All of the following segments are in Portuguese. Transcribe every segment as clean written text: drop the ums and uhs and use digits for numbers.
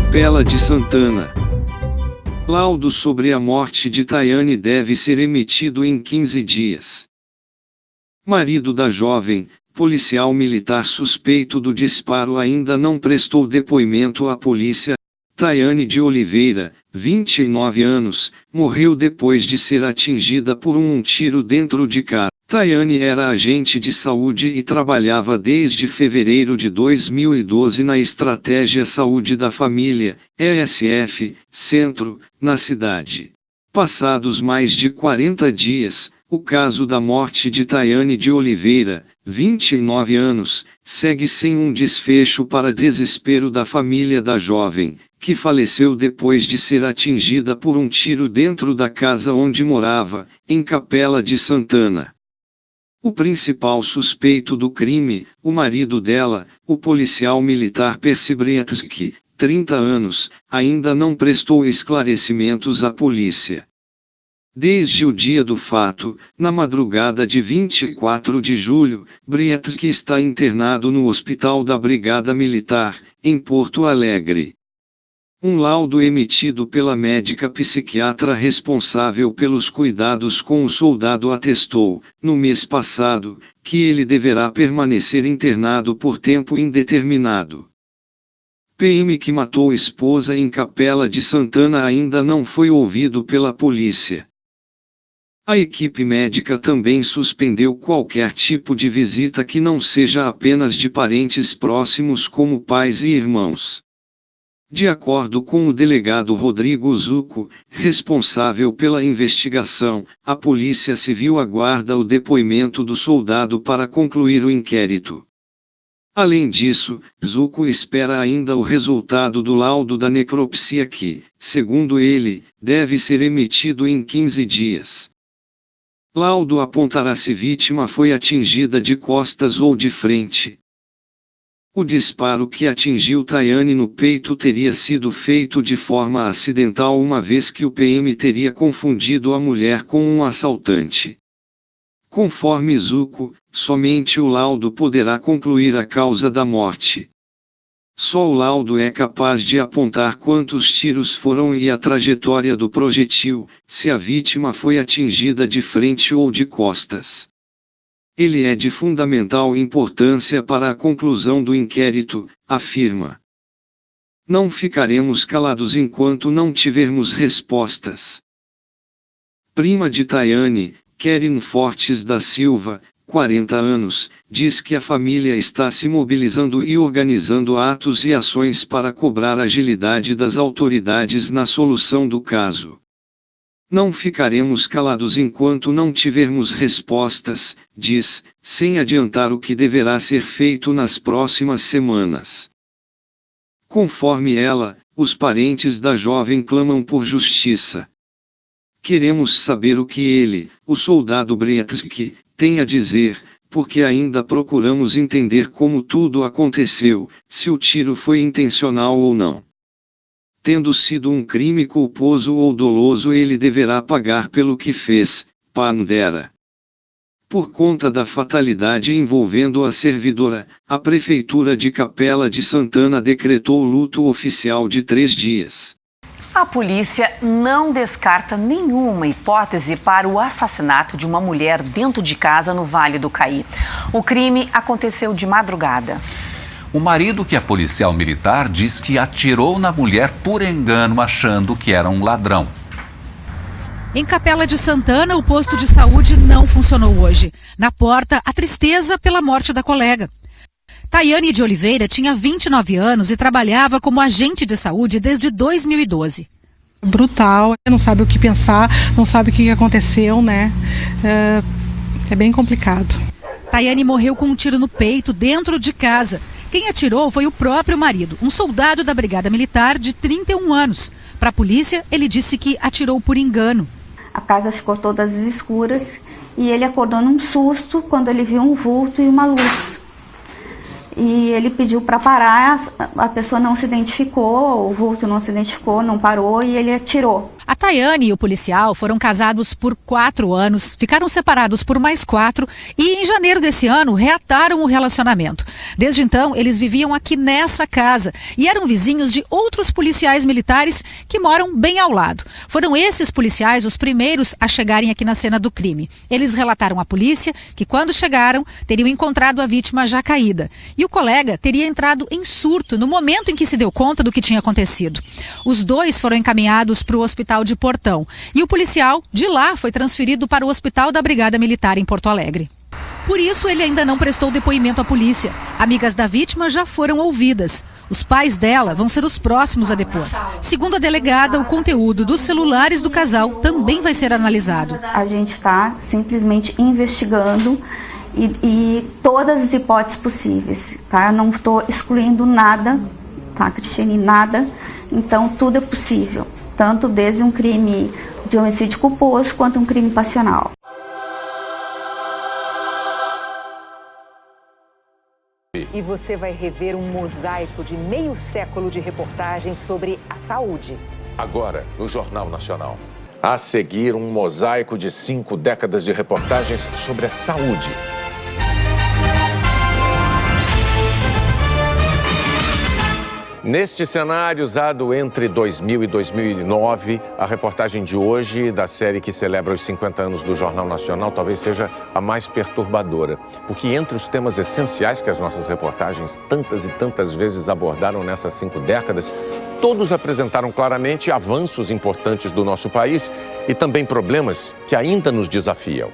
Capela de Santana. Laudo sobre a morte de Tayane deve ser emitido em 15 dias. Marido da jovem, policial militar suspeito do disparo, ainda não prestou depoimento à polícia. Tayane de Oliveira, 29 anos, morreu depois de ser atingida por um tiro dentro de casa. Tayane era agente de saúde e trabalhava desde fevereiro de 2012 na Estratégia Saúde da Família, ESF, Centro, na cidade. Passados mais de 40 dias, o caso da morte de Tayane de Oliveira, 29 anos, segue sem um desfecho, para desespero da família da jovem, que faleceu depois de ser atingida por um tiro dentro da casa onde morava, em Capela de Santana. O principal suspeito do crime, o marido dela, o policial militar Percy Briatsky, 30 anos, ainda não prestou esclarecimentos à polícia. Desde o dia do fato, na madrugada de 24 de julho, Briatsky está internado no Hospital da Brigada Militar, em Porto Alegre. Um laudo emitido pela médica psiquiatra responsável pelos cuidados com o soldado atestou, no mês passado, que ele deverá permanecer internado por tempo indeterminado. PM que matou esposa em Capela de Santana ainda não foi ouvido pela polícia. A equipe médica também suspendeu qualquer tipo de visita que não seja apenas de parentes próximos como pais e irmãos. De acordo com o delegado Rodrigo Zucco, responsável pela investigação, a Polícia Civil aguarda o depoimento do soldado para concluir o inquérito. Além disso, Zucco espera ainda o resultado do laudo da necropsia que, segundo ele, deve ser emitido em 15 dias. Laudo apontará se vítima foi atingida de costas ou de frente. O disparo que atingiu Tayane no peito teria sido feito de forma acidental, uma vez que o PM teria confundido a mulher com um assaltante. Conforme Zucco, somente o laudo poderá concluir a causa da morte. Só o laudo é capaz de apontar quantos tiros foram e a trajetória do projetil, se a vítima foi atingida de frente ou de costas. Ele é de fundamental importância para a conclusão do inquérito, afirma. Não ficaremos calados enquanto não tivermos respostas. Prima de Tayane, Keren Fortes da Silva, 40 anos, diz que a família está se mobilizando e organizando atos e ações para cobrar agilidade das autoridades na solução do caso. Não ficaremos calados enquanto não tivermos respostas, diz, sem adiantar o que deverá ser feito nas próximas semanas. Conforme ela, os parentes da jovem clamam por justiça. Queremos saber o que ele, o soldado Briatsky, tem a dizer, porque ainda procuramos entender como tudo aconteceu, se o tiro foi intencional ou não. Tendo sido um crime culposo ou doloso, ele deverá pagar pelo que fez, pondera. Por conta da fatalidade envolvendo a servidora, a Prefeitura de Capela de Santana decretou luto oficial de 3 dias. A polícia não descarta nenhuma hipótese para o assassinato de uma mulher dentro de casa no Vale do Caí. O crime aconteceu de madrugada. O marido, que é policial militar, diz que atirou na mulher por engano, achando que era um ladrão. Em Capela de Santana, o posto de saúde não funcionou hoje. Na porta, a tristeza pela morte da colega. Tayane de Oliveira tinha 29 anos e trabalhava como agente de saúde desde 2012. Brutal, não sabe o que pensar, não sabe o que aconteceu, né? É bem complicado. Tayane morreu com um tiro no peito dentro de casa. Quem atirou foi o próprio marido, um soldado da Brigada Militar de 31 anos. Para a polícia, ele disse que atirou por engano. A casa ficou todas escuras e ele acordou num susto quando ele viu um vulto e uma luz. E ele pediu para parar, a pessoa não se identificou, o vulto não se identificou, não parou e ele atirou. A Tayane e o policial foram casados por 4 anos, ficaram separados por mais 4 e em janeiro desse ano reataram o relacionamento. Desde então, eles viviam aqui nessa casa e eram vizinhos de outros policiais militares que moram bem ao lado. Foram esses policiais os primeiros a chegarem aqui na cena do crime. Eles relataram à polícia que quando chegaram, teriam encontrado a vítima já caída. E o colega teria entrado em surto no momento em que se deu conta do que tinha acontecido. Os dois foram encaminhados para o hospital de Portão e o policial, de lá, foi transferido para o hospital da Brigada Militar em Porto Alegre. Por isso, ele ainda não prestou depoimento à polícia. Amigas da vítima já foram ouvidas. Os pais dela vão ser os próximos a depor. Segundo a delegada, o conteúdo dos celulares do casal também vai ser analisado. A gente está simplesmente investigando e todas as hipóteses possíveis, tá? Não estou excluindo nada, tá, Cristiane, nada. Então, tudo é possível, tanto desde um crime de homicídio culposo quanto um crime passional. E você vai rever um mosaico de meio século de reportagens sobre a saúde. Agora, no Jornal Nacional. A seguir, um mosaico de 5 décadas de reportagens sobre a saúde. Neste cenário usado entre 2000 e 2009, a reportagem de hoje da série que celebra os 50 anos do Jornal Nacional talvez seja a mais perturbadora, porque entre os temas essenciais que as nossas reportagens tantas e tantas vezes abordaram nessas 5 décadas, todos apresentaram claramente avanços importantes do nosso país e também problemas que ainda nos desafiam.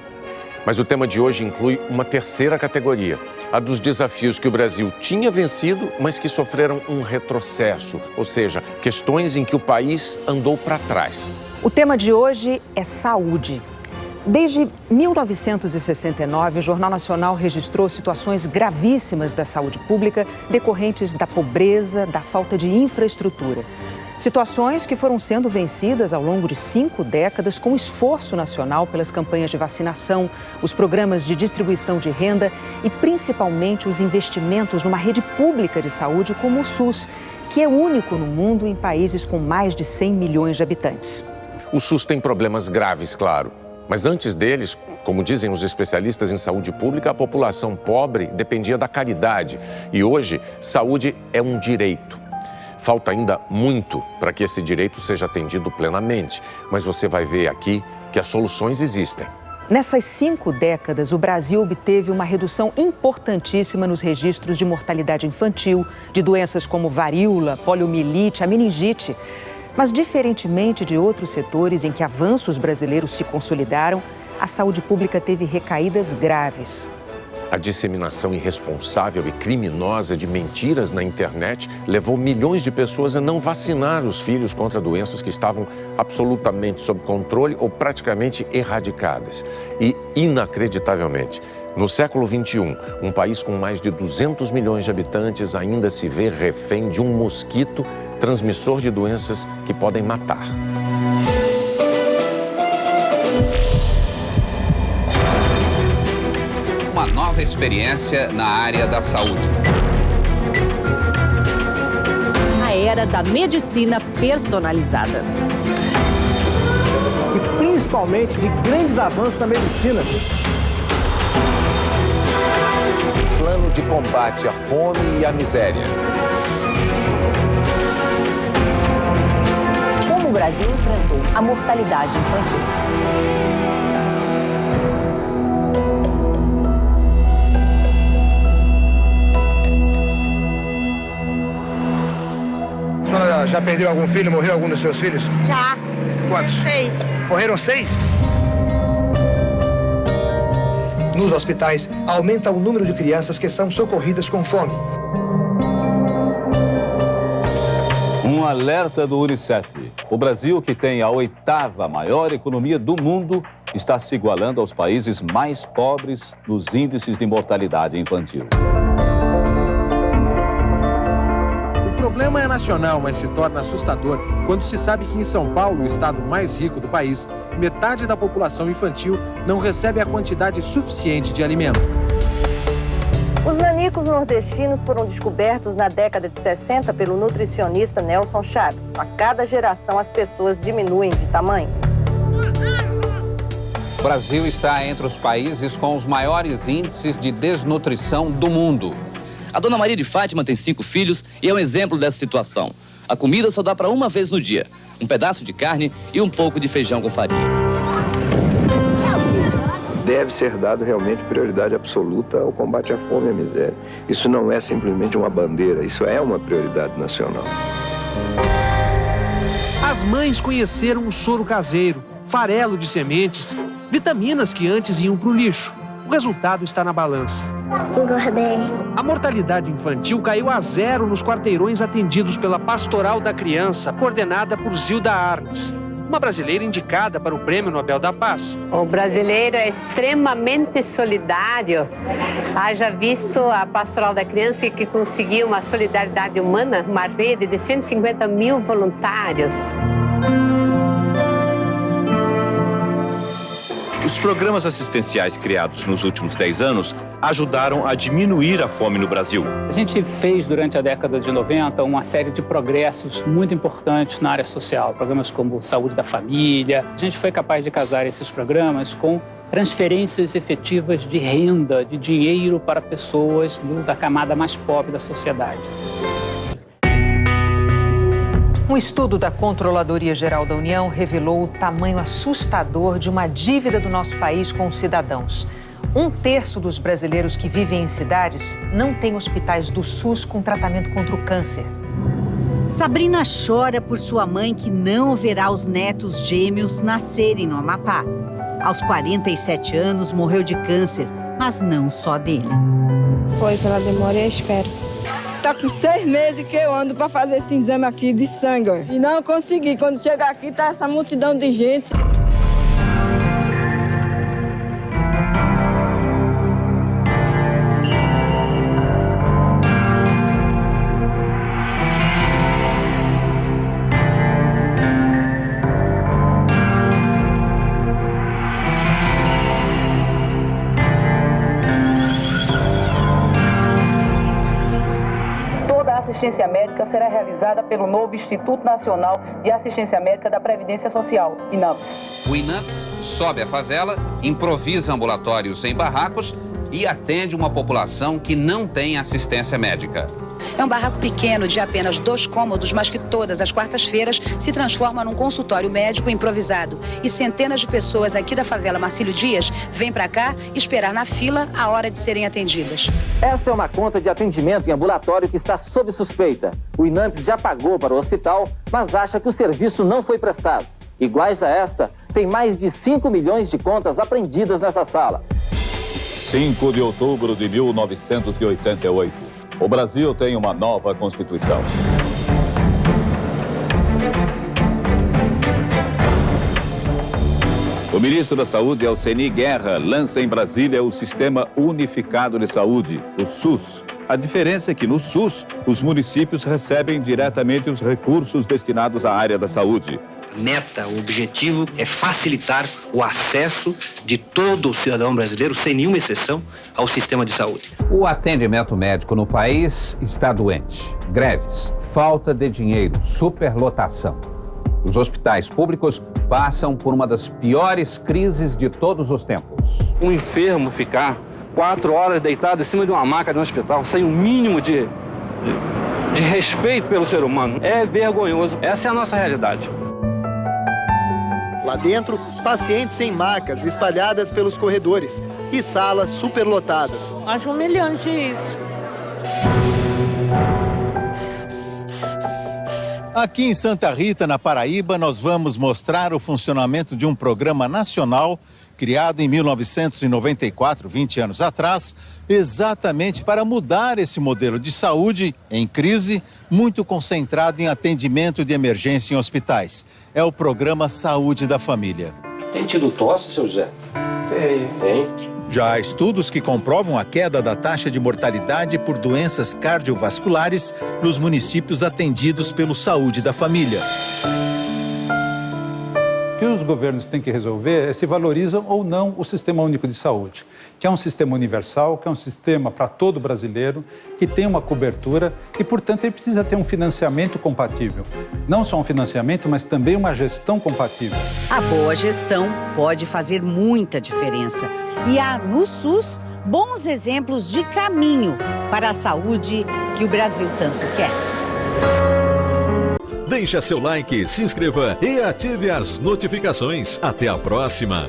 Mas o tema de hoje inclui uma terceira categoria, a dos desafios que o Brasil tinha vencido, mas que sofreram um retrocesso, ou seja, questões em que o país andou para trás. O tema de hoje é saúde. Desde 1969, o Jornal Nacional registrou situações gravíssimas da saúde pública decorrentes da pobreza, da falta de infraestrutura. Situações que foram sendo vencidas ao longo de 5 décadas com esforço nacional pelas campanhas de vacinação, os programas de distribuição de renda e principalmente os investimentos numa rede pública de saúde como o SUS, que é único no mundo em países com mais de 100 milhões de habitantes. O SUS tem problemas graves, claro, mas antes deles, como dizem os especialistas em saúde pública, a população pobre dependia da caridade e hoje saúde é um direito. Falta ainda muito para que esse direito seja atendido plenamente, mas você vai ver aqui que as soluções existem. Nessas 5 décadas, o Brasil obteve uma redução importantíssima nos registros de mortalidade infantil, de doenças como varíola, poliomielite, a meningite. Mas, diferentemente de outros setores em que avanços brasileiros se consolidaram, a saúde pública teve recaídas graves. A disseminação irresponsável e criminosa de mentiras na internet levou milhões de pessoas a não vacinar os filhos contra doenças que estavam absolutamente sob controle ou praticamente erradicadas. E, inacreditavelmente, no século XXI, um país com mais de 200 milhões de habitantes ainda se vê refém de um mosquito transmissor de doenças que podem matar. Uma nova experiência na área da saúde. A era da medicina personalizada. E principalmente de grandes avanços na medicina. Plano de combate à fome e à miséria. Como o Brasil enfrentou a mortalidade infantil. A senhora já perdeu algum filho? Morreu algum dos seus filhos? Já. Quantos? 6. Morreram 6? Nos hospitais, aumenta o número de crianças que são socorridas com fome. Um alerta do Unicef. O Brasil, que tem a 8ª maior economia do mundo, está se igualando aos países mais pobres nos índices de mortalidade infantil. O problema é nacional, mas se torna assustador quando se sabe que em São Paulo, o estado mais rico do país, metade da população infantil não recebe a quantidade suficiente de alimento. Os nanicos nordestinos foram descobertos na década de 60 pelo nutricionista Nelson Chaves. A cada geração, as pessoas diminuem de tamanho. O Brasil está entre os países com os maiores índices de desnutrição do mundo. A dona Maria de Fátima tem 5 filhos e é um exemplo dessa situação. A comida só dá para uma vez no dia. Um pedaço de carne e um pouco de feijão com farinha. Deve ser dado realmente prioridade absoluta ao combate à fome e à miséria. Isso não é simplesmente uma bandeira, isso é uma prioridade nacional. As mães conheceram o soro caseiro, farelo de sementes, vitaminas que antes iam para o lixo. O resultado está na balança. Engordei. A mortalidade infantil caiu a 0 nos quarteirões atendidos pela Pastoral da Criança, coordenada por Zilda Arnes, uma brasileira indicada para o Prêmio Nobel da Paz. O brasileiro é extremamente solidário. Haja visto a Pastoral da Criança que conseguiu uma solidariedade humana, uma rede de 150 mil voluntários. Os programas assistenciais criados nos últimos 10 anos ajudaram a diminuir a fome no Brasil. A gente fez durante a década de 90 uma série de progressos muito importantes na área social, programas como Saúde da Família. A gente foi capaz de casar esses programas com transferências efetivas de renda, de dinheiro para pessoas da camada mais pobre da sociedade. Um estudo da Controladoria Geral da União revelou o tamanho assustador de uma dívida do nosso país com os cidadãos. 1/3 dos brasileiros que vivem em cidades não têm hospitais do SUS com tratamento contra o câncer. Sabrina chora por sua mãe que não verá os netos gêmeos nascerem no Amapá. Aos 47 anos, morreu de câncer, mas não só dele. Foi pela demora e a espera. Tá com 6 meses que eu ando para fazer esse exame aqui de sangue. E não consegui. Quando chegar aqui, tá essa multidão de gente. Assistência médica será realizada pelo novo Instituto Nacional de Assistência Médica da Previdência Social, INAMPS. O INAMPS sobe a favela, improvisa ambulatórios em barracos e atende uma população que não tem assistência médica. É um barraco pequeno de apenas 2 cômodos, mas que todas as quartas-feiras se transforma num consultório médico improvisado. E centenas de pessoas aqui da favela Marcílio Dias vêm para cá esperar na fila a hora de serem atendidas. Essa é uma conta de atendimento em ambulatório que está sob suspeita. O INAMPS já pagou para o hospital, mas acha que o serviço não foi prestado. Iguais a esta, tem mais de 5 milhões de contas apreendidas nessa sala. 5 de outubro de 1988. O Brasil tem uma nova Constituição. O ministro da Saúde, Alceni Guerra, lança em Brasília o Sistema Unificado de Saúde, o SUS. A diferença é que no SUS, os municípios recebem diretamente os recursos destinados à área da saúde. A meta, o objetivo é facilitar o acesso de todo o cidadão brasileiro, sem nenhuma exceção, ao sistema de saúde. O atendimento médico no país está doente. Greves, falta de dinheiro, superlotação. Os hospitais públicos passam por uma das piores crises de todos os tempos. Um enfermo ficar 4 horas deitado em cima de uma maca de um hospital sem o mínimo de respeito pelo ser humano é vergonhoso. Essa é a nossa realidade. Lá dentro, pacientes em macas espalhadas pelos corredores e salas superlotadas. Acho humilhante isso. Aqui em Santa Rita, na Paraíba, nós vamos mostrar o funcionamento de um programa nacional criado em 1994, 20 anos atrás, exatamente para mudar esse modelo de saúde em crise, muito concentrado em atendimento de emergência em hospitais. É o programa Saúde da Família. Tem tido tosse, seu Zé? Tem. Já há estudos que comprovam a queda da taxa de mortalidade por doenças cardiovasculares nos municípios atendidos pelo Saúde da Família. O que os governos têm que resolver é se valorizam ou não o Sistema Único de Saúde, que é um sistema universal, que é um sistema para todo brasileiro, que tem uma cobertura e, portanto, ele precisa ter um financiamento compatível. Não só um financiamento, mas também uma gestão compatível. A boa gestão pode fazer muita diferença. E há no SUS bons exemplos de caminho para a saúde que o Brasil tanto quer. Deixa seu like, se inscreva e ative as notificações. Até a próxima!